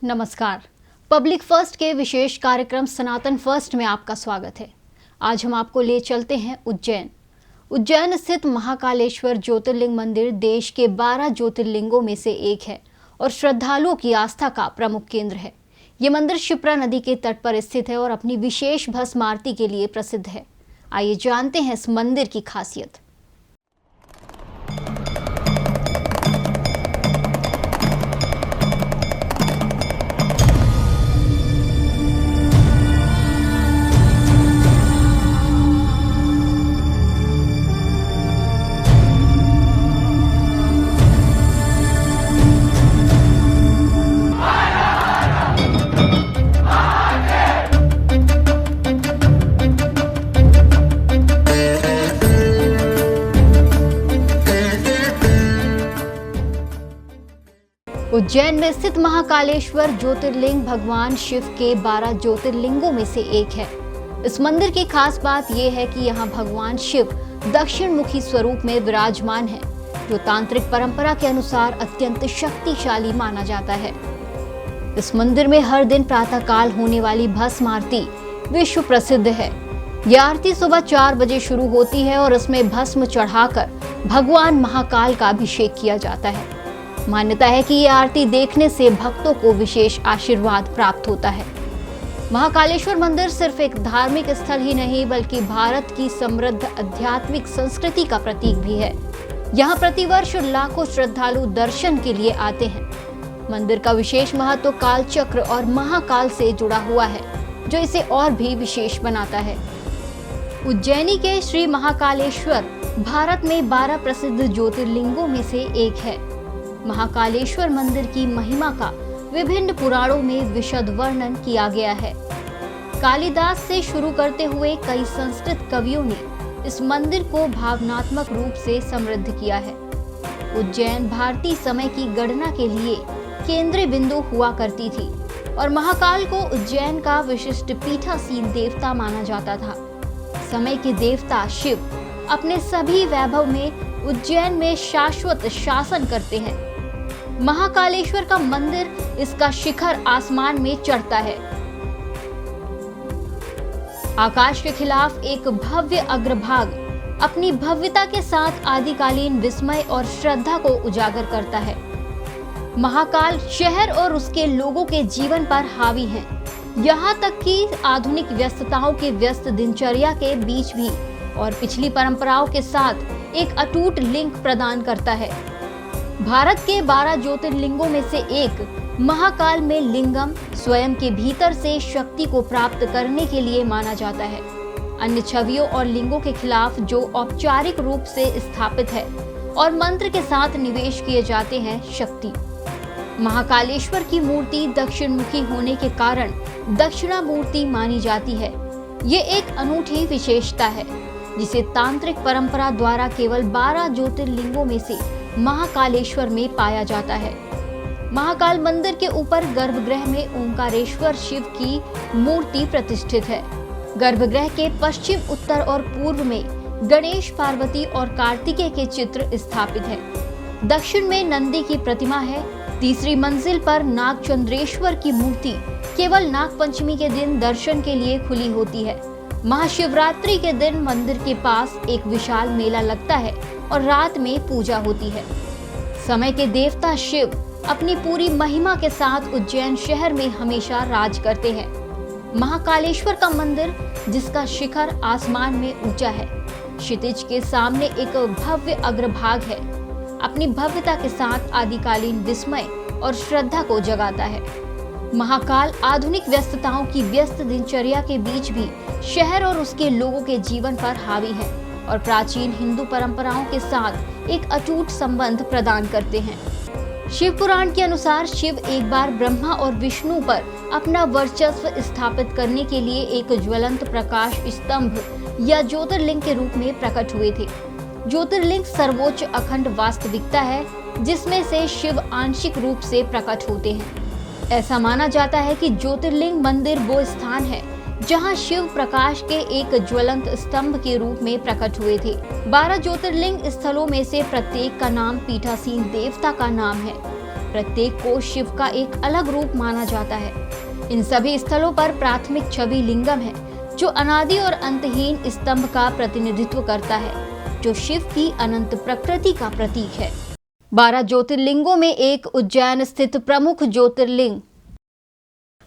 नमस्कार। Public first के विशेष कार्यक्रम सनातन फर्स्ट में आपका स्वागत है। आज हम आपको ले चलते हैं उज्जैन स्थित महाकालेश्वर ज्योतिर्लिंग मंदिर देश के 12 ज्योतिर्लिंगों में से एक है और श्रद्धालुओं की आस्था का प्रमुख केंद्र है। ये मंदिर शिप्रा नदी के तट पर स्थित है और अपनी विशेष भस्म आरती के लिए प्रसिद्ध है। आइए जानते हैं इस मंदिर की खासियत। उज्जैन में स्थित महाकालेश्वर ज्योतिर्लिंग भगवान शिव के 12 ज्योतिर्लिंगों में से एक है। इस मंदिर की खास बात यह है कि यहाँ भगवान शिव दक्षिण मुखी स्वरूप में विराजमान है, जो तांत्रिक परंपरा के अनुसार अत्यंत शक्तिशाली माना जाता है। इस मंदिर में हर दिन प्रातःकाल होने वाली भस्म आरती विश्व प्रसिद्ध है। यह आरती सुबह 4 बजे शुरू होती है और इसमें भस्म चढ़ाकर भगवान महाकाल का अभिषेक किया जाता है। मान्यता है कि ये आरती देखने से भक्तों को विशेष आशीर्वाद प्राप्त होता है। महाकालेश्वर मंदिर सिर्फ एक धार्मिक स्थल ही नहीं बल्कि भारत की समृद्ध आध्यात्मिक संस्कृति का प्रतीक भी है। यहाँ प्रतिवर्ष लाखों श्रद्धालु दर्शन के लिए आते हैं। मंदिर का विशेष महत्व काल चक्र और महाकाल से जुड़ा हुआ है, जो इसे और भी विशेष बनाता है। उज्जैनी के श्री महाकालेश्वर भारत में 12 प्रसिद्ध ज्योतिर्लिंगों में से एक है। महाकालेश्वर मंदिर की महिमा का विभिन्न पुराणों में विशद वर्णन किया गया है। कालिदास से शुरू करते हुए कई संस्कृत कवियों ने इस मंदिर को भावनात्मक रूप से समृद्ध किया है। उज्जैन भारतीय समय की गणना के लिए केंद्रीय बिंदु हुआ करती थी और महाकाल को उज्जैन का विशिष्ट पीठासीन देवता माना जाता था। समय के देवता शिव अपने सभी वैभव में उज्जैन में शाश्वत शासन करते हैं। महाकालेश्वर का मंदिर इसका शिखर आसमान में चढ़ता है। आकाश के खिलाफ एक भव्य अग्रभाग अपनी भव्यता के साथ आदिकालीन विस्मय और श्रद्धा को उजागर करता है। महाकाल शहर और उसके लोगों के जीवन पर हावी है, यहाँ तक कि आधुनिक व्यस्तताओं के व्यस्त दिनचर्या के बीच भी और पिछली परंपराओं के साथ एक अटूट लिंक प्रदान करता है। भारत के 12 ज्योतिर्लिंगों में से एक महाकाल में लिंगम स्वयं के भीतर से शक्ति को प्राप्त करने के लिए माना जाता है। अन्य छवियों और लिंगों के खिलाफ जो औपचारिक रूप से स्थापित है और मंत्र के साथ निवेश किए जाते हैं शक्ति। महाकालेश्वर की मूर्ति दक्षिण मुखी होने के कारण दक्षिणामूर्ति मानी जाती है। ये एक अनूठी विशेषता है जिसे तांत्रिक परंपरा द्वारा केवल 12 ज्योतिर्लिंगों में से महाकालेश्वर में पाया जाता है। महाकाल मंदिर के ऊपर गर्भगृह में ओंकारेश्वर शिव की मूर्ति प्रतिष्ठित है। गर्भगृह के पश्चिम, उत्तर और पूर्व में गणेश, पार्वती और कार्तिकेय के चित्र स्थापित है। दक्षिण में नंदी की प्रतिमा है। तीसरी मंजिल पर नागचंद्रेश्वर की मूर्ति केवल नाग पंचमी के दिन दर्शन के लिए खुली होती है। महाशिवरात्रि के दिन मंदिर के पास एक विशाल मेला लगता है और रात में पूजा होती है। समय के देवता शिव अपनी पूरी महिमा के साथ उज्जैन शहर में हमेशा राज करते हैं। महाकालेश्वर का मंदिर, जिसका शिखर आसमान में ऊंचा है, क्षितिज के सामने एक भव्य अग्रभाग है, अपनी भव्यता के साथ आदिकालीन विस्मय और श्रद्धा को जगाता है। महाकाल आधुनिक व्यस्तताओं की व्यस्त दिनचर्या के बीच भी शहर और उसके लोगों के जीवन पर हावी है और प्राचीन हिंदू परंपराओं के साथ एक अटूट संबंध प्रदान करते हैं। शिव पुराण के अनुसार शिव एक बार ब्रह्मा और विष्णु पर अपना वर्चस्व स्थापित करने के लिए एक ज्वलंत प्रकाश स्तंभ या ज्योतिर्लिंग के रूप में प्रकट हुए थे। ज्योतिर्लिंग सर्वोच्च अखंड वास्तविकता है जिसमें से शिव आंशिक रूप से प्रकट होते हैं। ऐसा माना जाता है कि ज्योतिर्लिंग मंदिर वो स्थान है जहां शिव प्रकाश के एक ज्वलंत स्तंभ के रूप में प्रकट हुए थे। 12 ज्योतिर्लिंग स्थलों में से प्रत्येक का नाम पीठासीन देवता का नाम है। प्रत्येक को शिव का एक अलग रूप माना जाता है। इन सभी स्थलों पर प्राथमिक छवि लिंगम है, जो अनादि और अंतहीन स्तंभ का प्रतिनिधित्व करता है, जो शिव की अनंत प्रकृति का प्रतीक है। 12 ज्योतिर्लिंगों में एक उज्जैन स्थित प्रमुख ज्योतिर्लिंग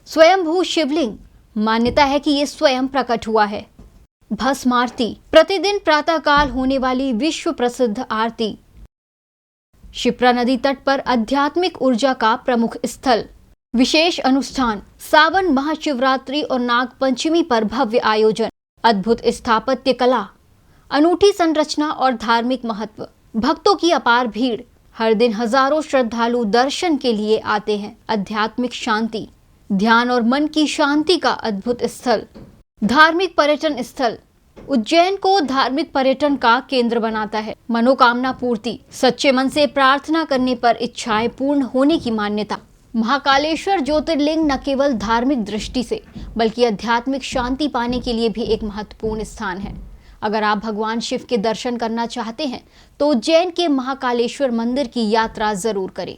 स्वयंभू शिवलिंग, मान्यता है कि ये स्वयं प्रकट हुआ है। भस्म आरती, प्रतिदिन प्रातःकाल होने वाली विश्व प्रसिद्ध आरती। शिप्रा नदी तट पर आध्यात्मिक ऊर्जा का प्रमुख स्थल। विशेष अनुष्ठान, सावन महाशिवरात्रि और नाग पंचमी पर भव्य आयोजन। अद्भुत स्थापत्य कला, अनूठी संरचना और धार्मिक महत्व। भक्तों की अपार भीड़, हर दिन हजारों श्रद्धालु दर्शन के लिए आते हैं। आध्यात्मिक शांति, ध्यान और मन की शांति का अद्भुत स्थल। धार्मिक पर्यटन स्थल, उज्जैन को धार्मिक पर्यटन का केंद्र बनाता है। मनोकामना पूर्ति, सच्चे मन से प्रार्थना करने पर इच्छाएं पूर्ण होने की मान्यता। महाकालेश्वर ज्योतिर्लिंग न केवल धार्मिक दृष्टि से बल्कि आध्यात्मिक शांति पाने के लिए भी एक महत्वपूर्ण स्थान है। अगर आप भगवान शिव के दर्शन करना चाहते हैं तो उज्जैन के महाकालेश्वर मंदिर की यात्रा जरूर करें।